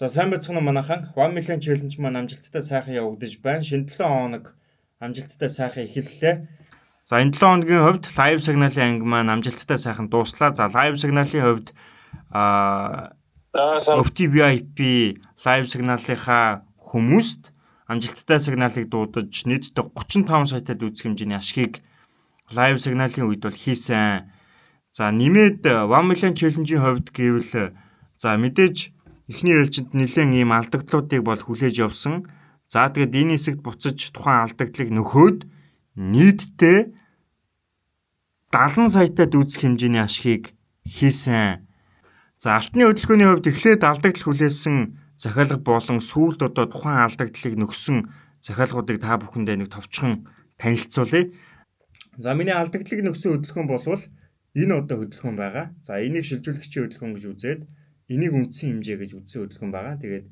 За сайн байцгаана уу манайхан. 1 million challenge маань амжилттай сайхан явагдаж байна. Шинэ 7 хоног амжилттай сайхан эхэллээ. За энэ 7 хоногийн хувьд live signal-ын анги маань амжилттай сайхан дууслаа. За live signal-ын хувьд FTVIP live signal-ынхаа хүмүүст амжилттай сигналыг дуудаж нийтдээ 35 саятай дүүцэх хэмжээний ашгийг live signal-ын үед бол хийсэн. За нэмээд 1 million challenge-ийн хувьд гэвэл за мэдээж эхний ээлжинд нэлээд ийм алдагдлуудыг бол хүлээж явсан. За тэгээд энэ хэсэгт буцаж тухайн алдагдлыг нөхөөд нийтдээ 70 саятай дүүцэх хэмжээний ашгийг хийсэн. За алтны хөдөлгөөний хувьд эхлээд алдагдал хүлээсэн захиалга болон сүүлд одоо тухайн алдагдлыг нөхсөн захиалгуудыг та бүхэндээ нэг товчхон танилцуулъя. За миний алдагдлыг нөхсөн хөдөлгөөн болвол энэ одоо хөдөлгөөн байгаа. За энийг шилжүүлэгчийн хөдөлгөөн гэж үзээд энийг үндсэн хэмжээ гэж үзсэн хөдөлгөөн байгаа. Тэгээд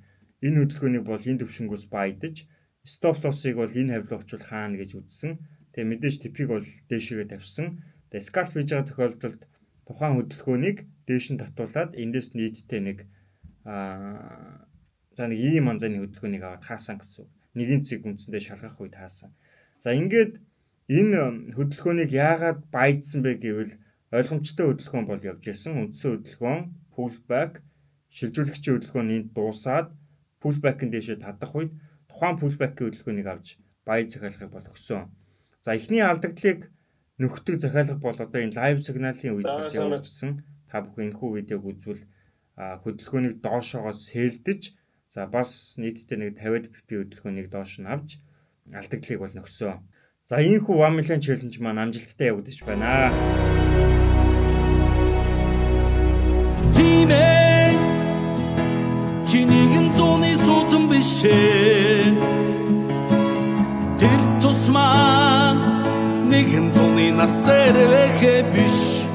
энэ хөдөлгөөнийг бол энэ төвшнгөөс баядаж стоп лоссыг бол энэ хавьд очвол хаана гэж үзсэн. Тэгээд мэдээж типийг бол дээшээгээ тавьсан. Тэгээд скалп хийж байгаа тохиолдолд тухайн хөдөлгөөнийг дээш нь татуулаад эндээс нийтдээ нэг за нэг ийм анзааны хөдөлгөөнийг аваад хаасан гэсэн. Нэгэн цэг үндсэндээ шалгах үед хаасан. За ингээд энэ хөдөлгөөнийг яагаад баядсан бэ гэвэл ойлгомжтой хөдөлгөөн бол явж ирсэн. Үндсэн хөдөлгөөн pullback шилжүүлэгчийн хөдөлгөөний дуусаад pullback-ын дээшээ татах үед тухайн pullback-ийн хөдөлгөөнийг авч баяд захиалгыг бол өгсөн. За эхний алдагдлыг нөхдөг захиалга бол одоо энэ live signal-ийн үед бас явагдсан. Та бүхэн энэхүү видеог үзвэл хөдөлгөөнийг доошоогоос хээлдэж за бас нийтдээ нэг 50 pp хөдөлгөөнийг доош нь авч алдагдлыг бол нөхсөн. За ийхүү 1 million challenge маань амжилттай явагдаж байна. Чи нэгэн зууны сутан биш ээ. Тэр тусмаа нэгэн зууны нас дээр вэ биш.